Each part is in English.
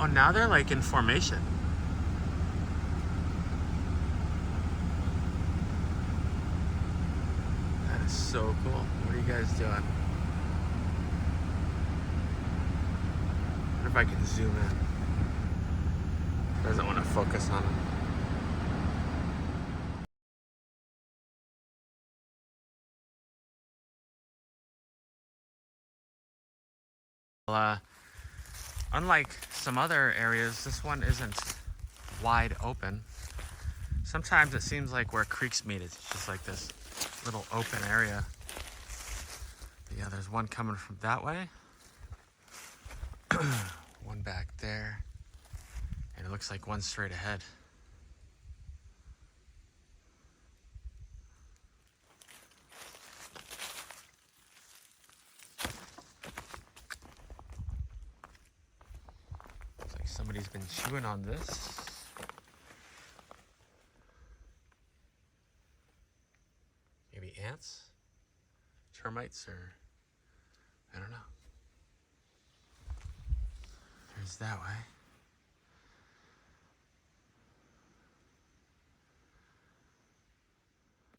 Oh, now they're like in formation. That is so cool. What are you guys doing? I wonder if I can zoom in. Doesn't want to focus on it. Unlike some other areas, this one isn't wide open. Sometimes it seems like where creeks meet, it's just like this little open area. But yeah, there's one coming from that way. One back there. And it looks like one straight ahead. Looks like somebody's been chewing on this. Maybe ants? Termites, or I don't know. There's that way.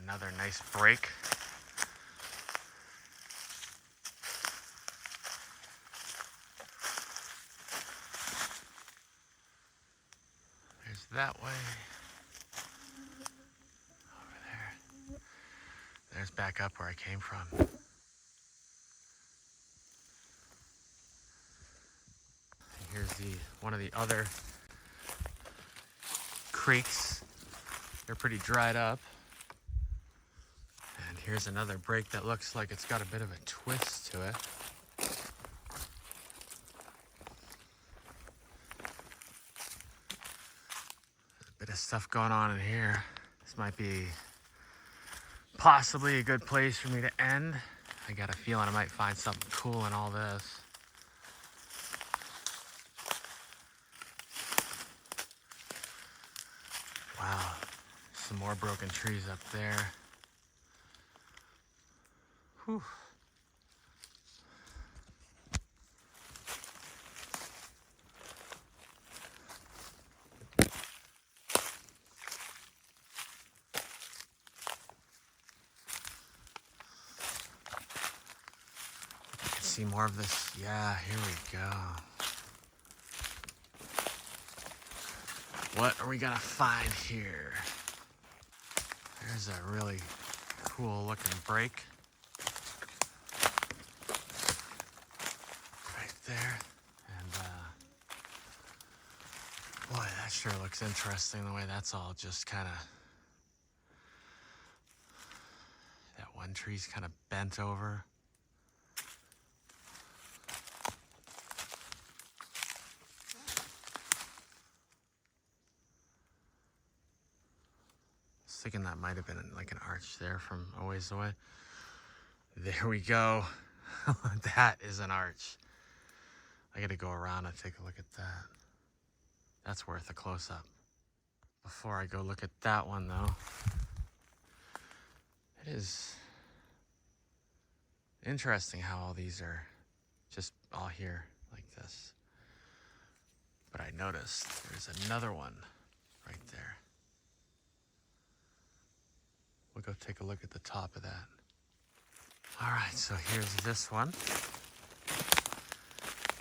Another nice break. There's that way. Over there. There's back up where I came from. Here's one of the other creeks. They're pretty dried up. And here's another break that looks like it's got a bit of a twist to it. There's a bit of stuff going on in here. This might be possibly a good place for me to end. I got a feeling I might find something cool in all this. Wow, some more broken trees up there. Whew. See more of this. Yeah, here we go. What are we gonna find here? There's a really cool looking break right there. And boy, that sure looks interesting, the way that's all just kind of, that one tree's kind of bent over. Thinking that might have been like an arch there from a ways away. There we go. That is an arch. I gotta go around and take a look at that. That's worth a close-up. Before I go look at that one though, it is interesting how all these are just all here like this. But I noticed there's another one right there. We'll go take a look at the top of that. All right, so here's this one.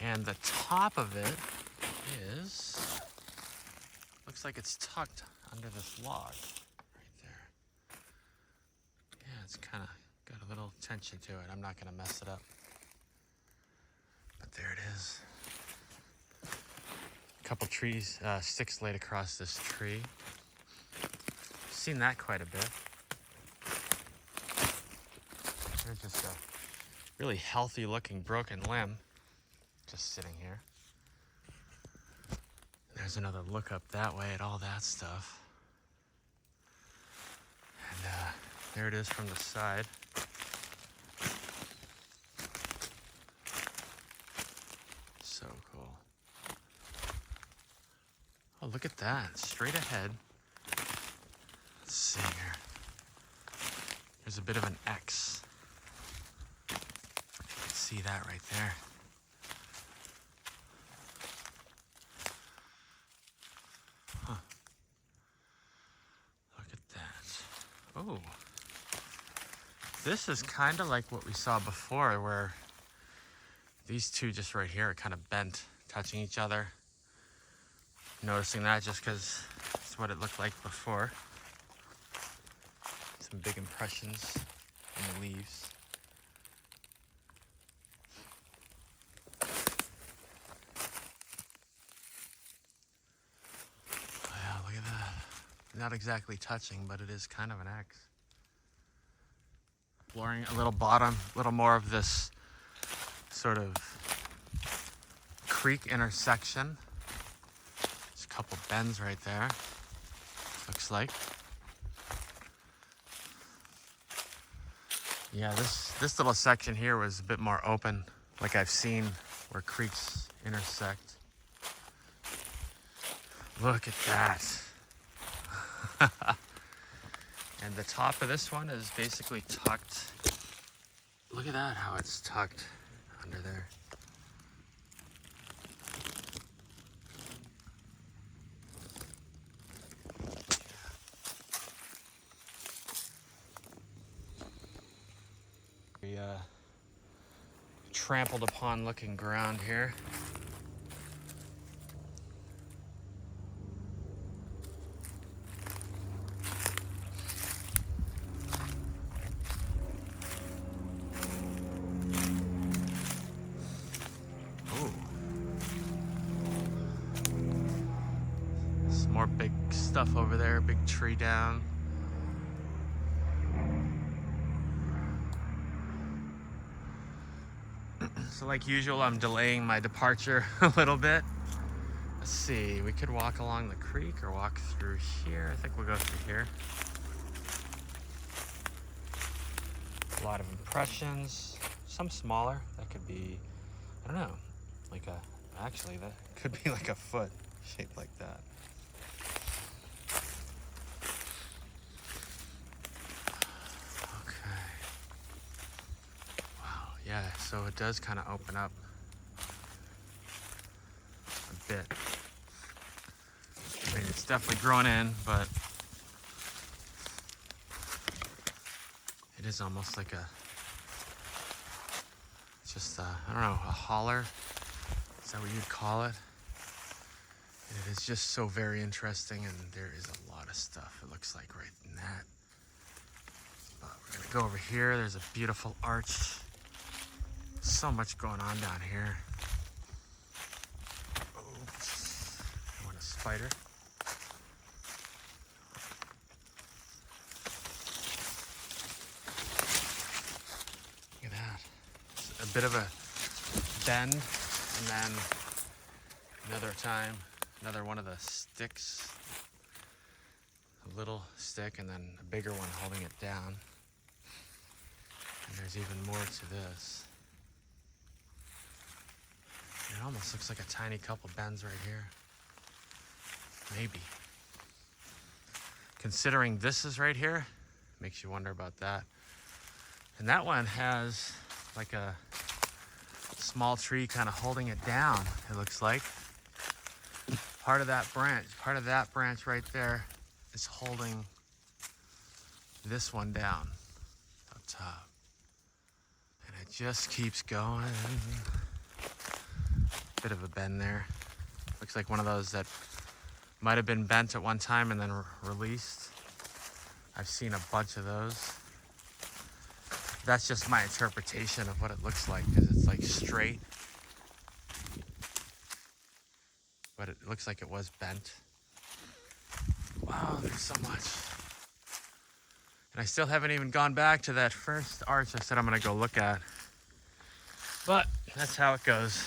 And the top of it is, looks like it's tucked under this log right there. Yeah, it's kind of got a little tension to it. I'm not gonna mess it up. But there it is. A couple trees, sticks laid across this tree. Seen that quite a bit. There's just a really healthy looking broken limb just sitting here. There's another look up that way at all that stuff. And there it is from the side. So cool. Oh, look at that, straight ahead. Let's see here. There's a bit of an X. See that right there. Oh, this is kind of like what we saw before, where these two just right here are kind of bent, touching each other. Noticing that just because it's what it looked like before. Some big impressions in the leaves. Oh yeah, look at that. Not exactly touching, but it is kind of an X. Exploring a little bottom, a little more of this sort of creek intersection. There's a couple bends right there, looks like. Yeah, this little section here was a bit more open, like I've seen where creeks intersect. Look at that. And the top of this one is basically tucked. Look at that, how it's tucked under there. We trampled upon looking ground here. Ooh. Some more big stuff over there, big tree down. So like usual, I'm delaying my departure a little bit. Let's see, we could walk along the creek or walk through here. I think we'll go through here. A lot of impressions, some smaller. That could be, I don't know, like actually that could be like a foot shaped like that. Okay. Wow, yeah, so it does kind of open up a bit. I mean, it's definitely grown in, but it is almost like just I don't know, a holler. Is that what you'd call it? And it is just so very interesting, and there is a lot of stuff, it looks like, right in that. But we're gonna go over here. There's a beautiful arch. So much going on down here. Oops. I want a spider. Look at that. It's a bit of a bend, and then another time, another one of the sticks. A little stick, and then a bigger one holding it down. And there's even more to this. It almost looks like a tiny couple bends right here. Maybe. Considering this is right here, makes you wonder about that. And that one has like a small tree kind of holding it down, it looks like. Part of that branch right there is holding this one down up top. And it just keeps going. Bit of a bend there. Looks like one of those that might have been bent at one time and then released. I've seen a bunch of those. That's just my interpretation of what it looks like, because it's like straight. But it looks like it was bent. Wow, there's so much. And I still haven't even gone back to that first arch I said I'm gonna go look at. But that's how it goes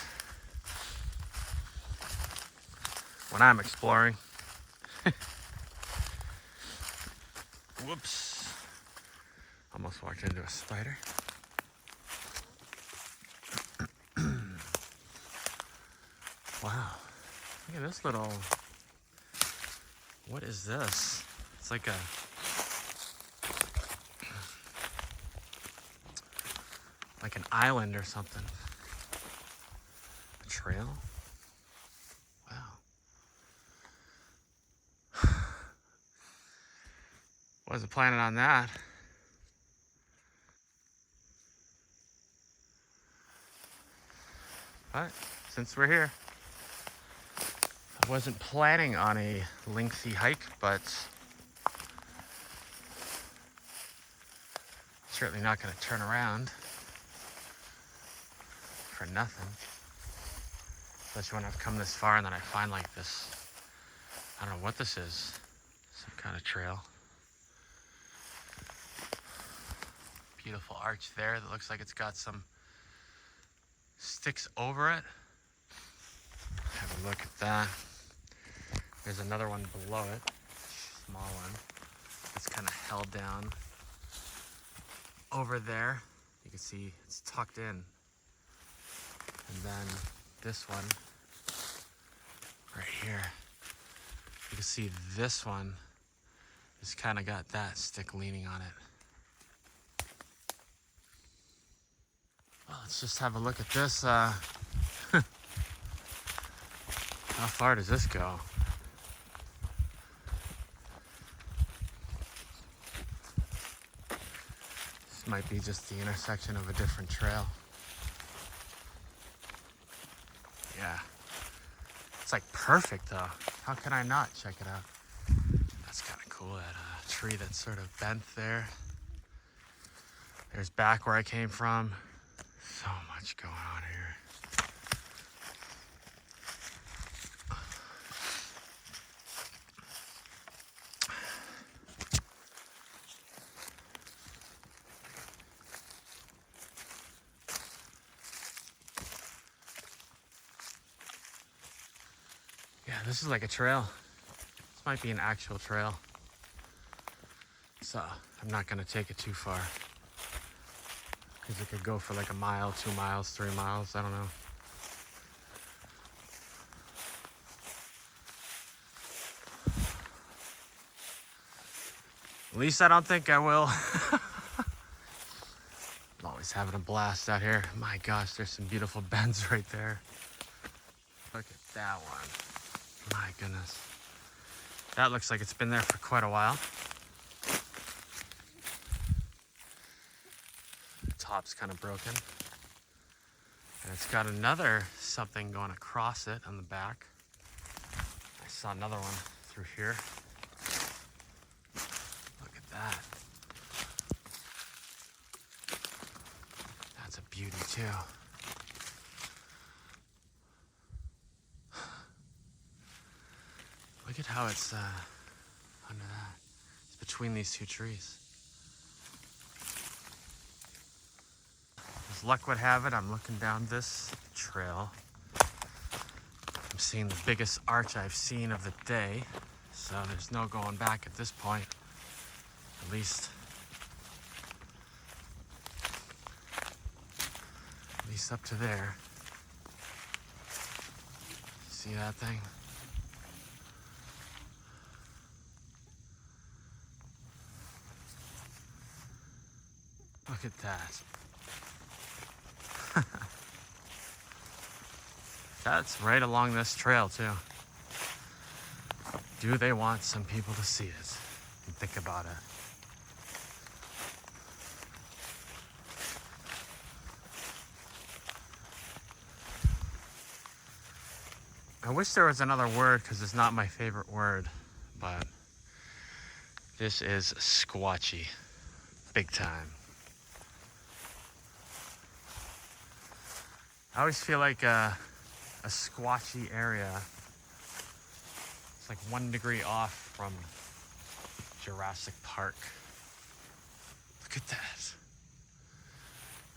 when I'm exploring. Whoops. Almost walked into a spider. Wow. Look at this little... What is this? It's like an island or something. A trail? Wow. Wasn't planning on that. But since we're here, I wasn't planning on a lengthy hike, but certainly not going to turn around for nothing. Especially when I've come this far and then I find like this, I don't know what this is, some kind of trail. Beautiful arch there that looks like it's got some sticks over it. Have a look at that. There's another one below it, small one. It's kind of held down over there. You can see it's tucked in. And then this one right here, you can see this one has kind of got that stick leaning on it. Well, let's just have a look at this. How far does this go? This might be just the intersection of a different trail. Yeah. It's like perfect though. How can I not check it out? That's kind of cool, that tree that's sort of bent there. There's back where I came from. So much going on here. Yeah, this is like a trail. This might be an actual trail. So I'm not gonna take it too far, because it could go for like a mile, 2 miles, 3 miles, I don't know. At least I don't think I will. I'm always having a blast out here. My gosh, there's some beautiful bends right there. Look at that one. My goodness. That looks like it's been there for quite a while. The top's kind of broken. And it's got another something going across it on the back. I saw another one through here. Look at that. That's a beauty too. Look at how it's under that. It's between these two trees. As luck would have it, I'm looking down this trail. I'm seeing the biggest arch I've seen of the day, so there's no going back at this point. At least up to there. See that thing? Look at that. That's right along this trail too. Do they want some people to see it and think about it? I wish there was another word, because it's not my favorite word, but this is squatchy. Big time. I always feel like a squatchy area, it's like 1 degree off from Jurassic Park. Look at that.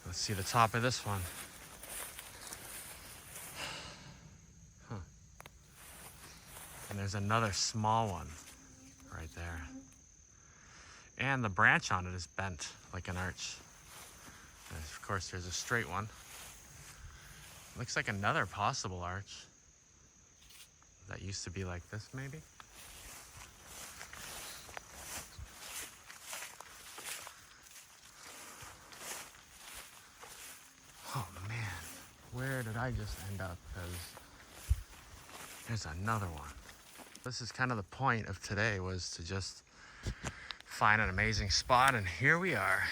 Let's see the top of this one. Huh. And there's another small one right there. And the branch on it is bent like an arch. And of course, there's a straight one. Looks like another possible arch that used to be like this, maybe. Oh man, where did I just end up? Because there's another one. This is kind of the point of today, was to just find an amazing spot, and here we are.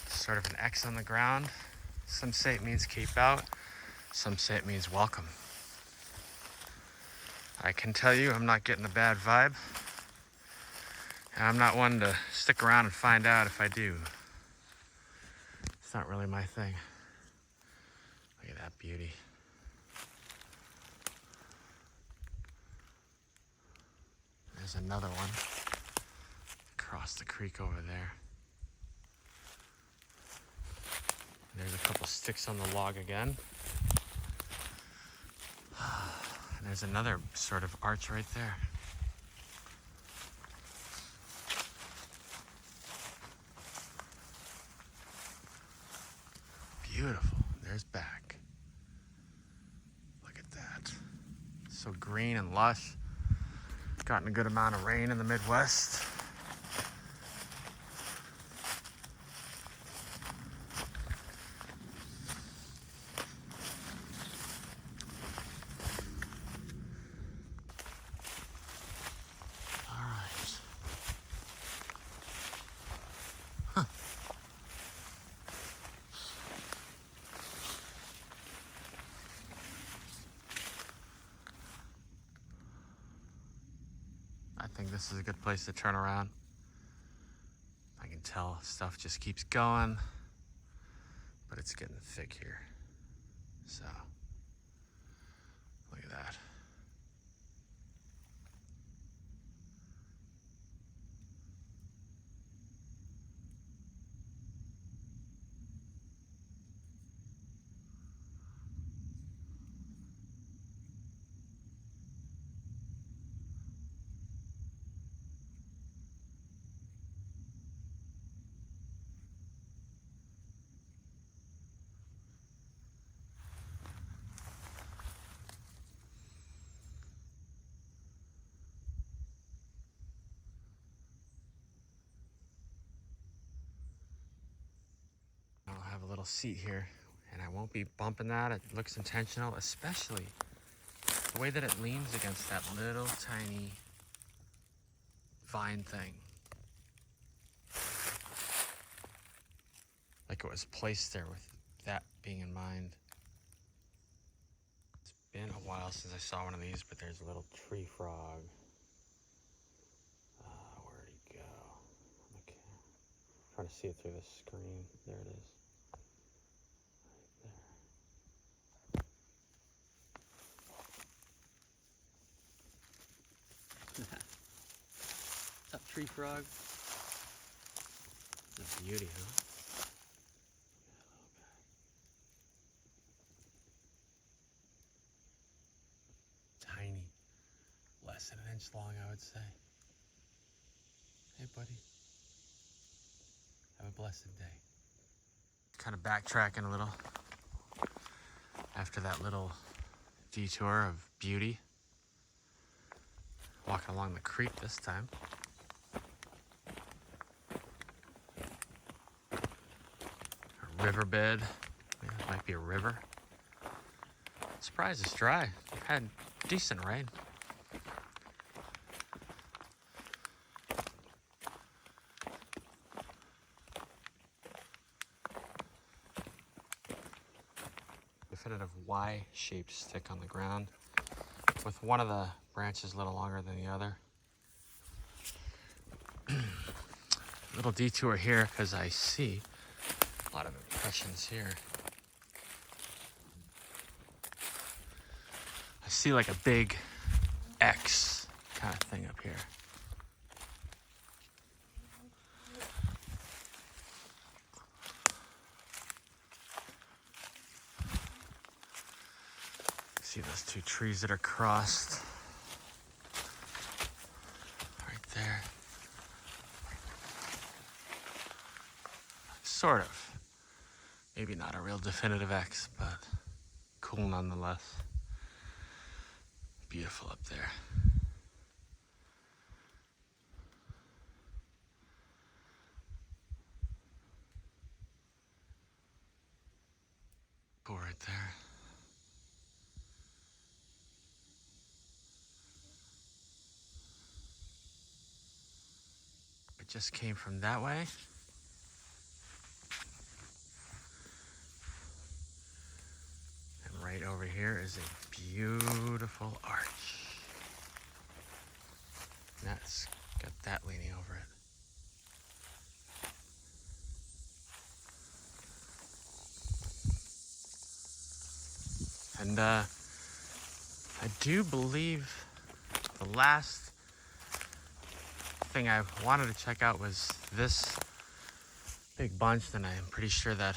Sort of an X on the ground. Some say it means keep out, some say it means welcome. I can tell you I'm not getting a bad vibe, and I'm not one to stick around and find out if I do. It's not really my thing. Look at that beauty. There's another one across the creek over there. There's a couple sticks on the log again. And there's another sort of arch right there. Beautiful. There's back. Look at that. So green and lush. Gotten a good amount of rain in the Midwest. I think this is a good place to turn around. I can tell stuff just keeps going, but it's getting thick here. So, look at that. I'll have a little seat here, and I won't be bumping that. It looks intentional, especially the way that it leans against that little tiny vine thing. Like it was placed there with that being in mind. It's been a while since I saw one of these, but there's a little tree frog. Where'd he go? Okay. I'm trying to see it through the screen. There it is. What's up, tree frog? It's a beauty, huh? Tiny. Less than an inch long, I would say. Hey, buddy. Have a blessed day. Kind of backtracking a little after that little detour of beauty. Walking along the creek this time. A riverbed. Yeah, it might be a river. Surprised it's dry. We've had decent rain. Definitive Y-shaped stick on the ground, with one of the branches a little longer than the other. Little detour here because I see a lot of impressions here. I see like a big X kind of thing up here. See those two trees that are crossed right there. Sort of. Maybe not a real definitive X, but cool nonetheless. Beautiful up there. Cool right there. just came from that way. And right over here is a beautiful arch. And that's got that leaning over it. And I do believe the last thing I wanted to check out was this big bunch. Then I'm pretty sure that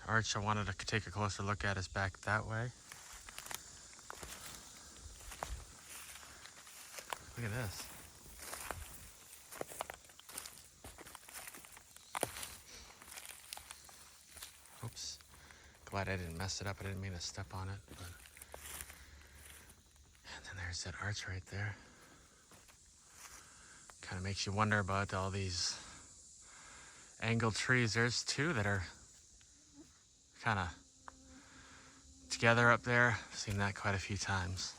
arch I wanted to take a closer look at is back that way. Look at this. Oops. Glad I didn't mess it up. I didn't mean to step on it. But... And then there's that arch right there. Kind of makes you wonder about all these angled trees. There's two that are kind of together up there. I've seen that quite a few times.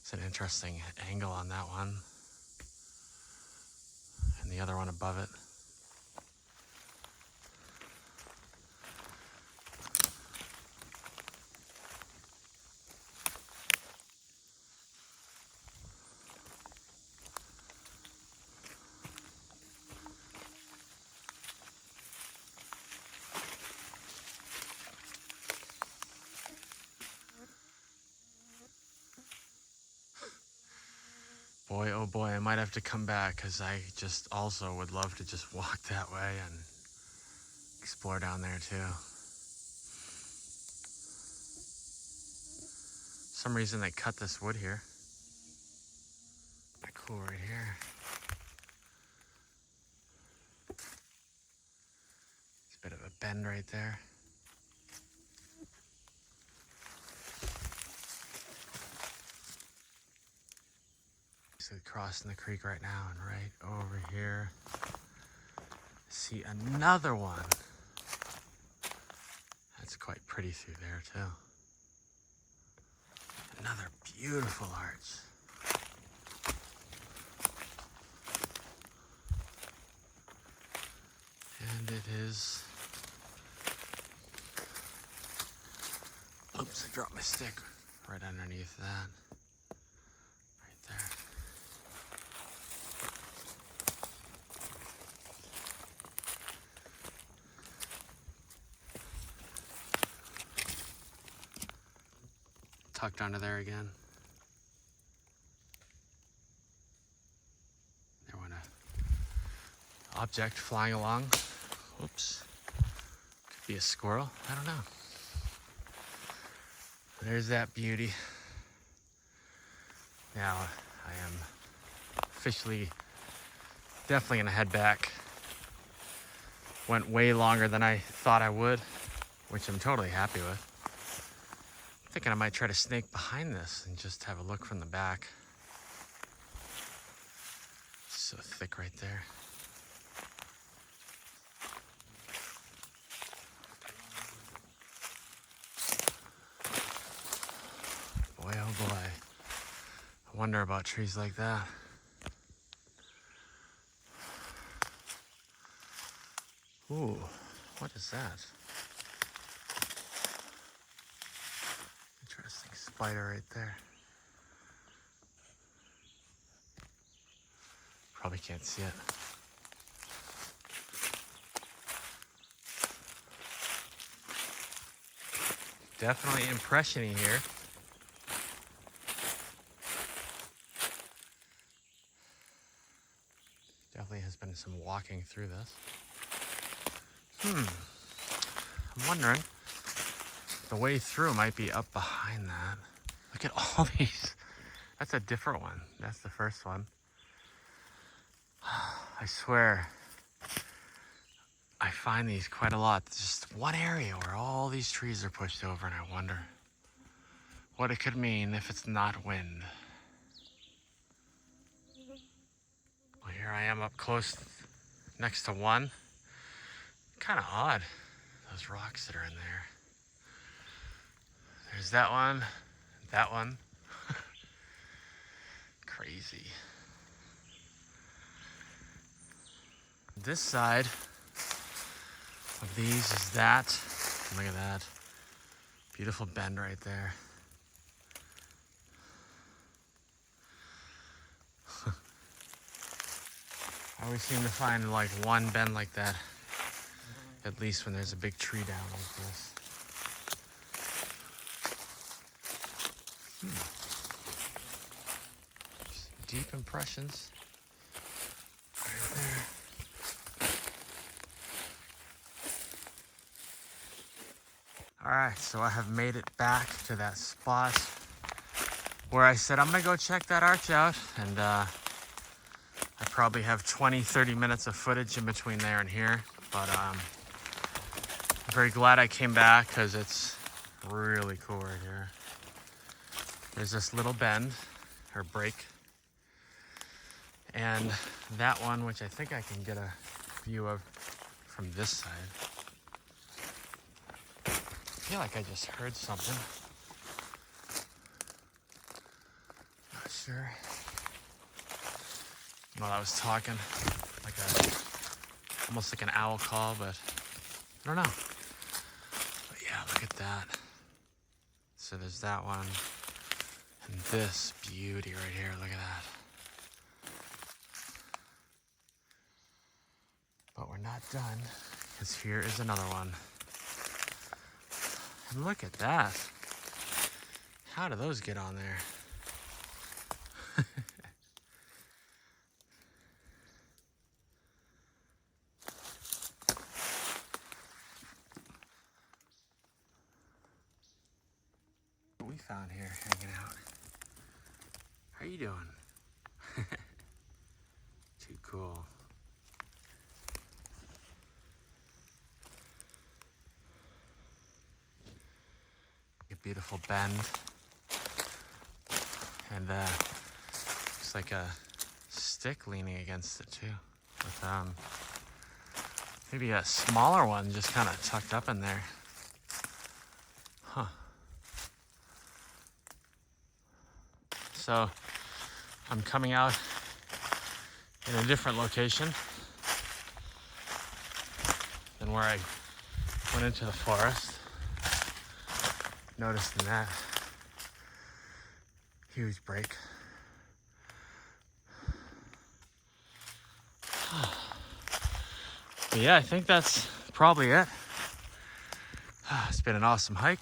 It's an interesting angle on that one. And the other one above it. Boy, oh boy, I might have to come back because I just also would love to just walk that way and explore down there too. For some reason they cut this wood here. Kinda cool right here. It's a bit of a bend right there. So crossing the creek right now, and right over here, see another one. That's quite pretty through there too. Another beautiful arch. And it is, oops, I dropped my stick right underneath that. Right there. Tucked under there again. There went a object flying along. Whoops. Could be a squirrel. I don't know. There's that beauty. Now I am officially definitely gonna head back. Went way longer than I thought I would, which I'm totally happy with. Thinking I might try to snake behind this and just have a look from the back. It's so thick right there. Boy, oh boy. I wonder about trees like that. Ooh, what is that? Interesting spider right there. Probably can't see it. Definitely impression-y here. Definitely has been some walking through this. I'm wondering, the way through might be up behind that. Look at all these. That's a different one. That's the first one. I swear, I find these quite a lot. Just one area where all these trees are pushed over, and I wonder what it could mean if it's not wind. Well, here I am up close next to one. Kind of odd, those rocks that are in there. There's that one, that one. Crazy. this side of these is that. Look at that. Beautiful bend right there. I always seem to find like one bend like that, at least when there's a big tree down like this. Deep impressions right there. All right, so I have made it back to that spot where I said I'm gonna go check that arch out, and I probably have 20-30 minutes of footage in between there and here, but I'm very glad I came back because it's really cool right here. There's this little bend or break, and that one, which I think I can get a view of from this side. I feel like I just heard something. Not sure. Well, I was talking like almost like an owl call, but I don't know. But yeah, look at that. So there's that one, and this beauty right here. Look at that. But we're not done, because here is another one. And look at that. How do those get on there? What we found here hanging out. How you doing? Too cool. A beautiful bend, and looks like a stick leaning against it too, with maybe a smaller one just kind of tucked up in there. Huh. So I'm coming out in a different location than where I went into the forest. Noticing that huge break. But yeah, I think that's probably it. It's been an awesome hike.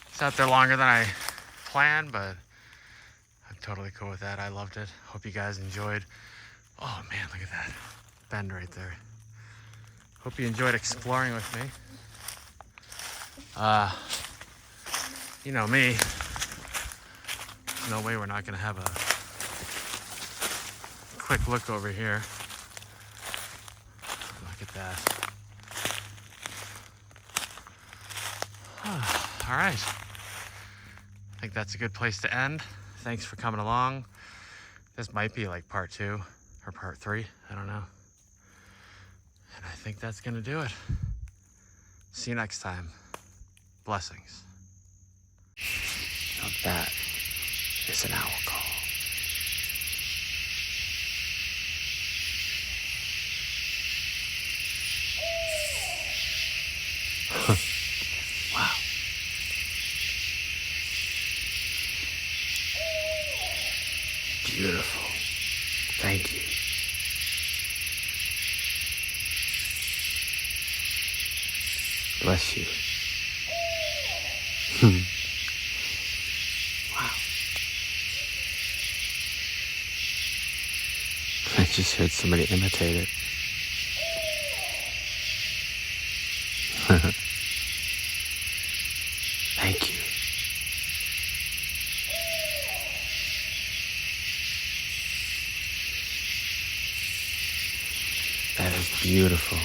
It's out there longer than I planned, but I'm totally cool with that. I loved it. Hope you guys enjoyed. Oh man, look at that bend right there. Hope you enjoyed exploring with me. You know me, no way we're not gonna have a quick look over here. Look at that. All right, I think that's a good place to end. Thanks for coming along. This might be like part 2 or part 3, I don't know. And I think that's gonna do it. See you next time. Blessings. Now that is an owl call. Wow. Beautiful. Thank you. Bless you. Wow. I just heard somebody imitate it. Thank you. That is beautiful.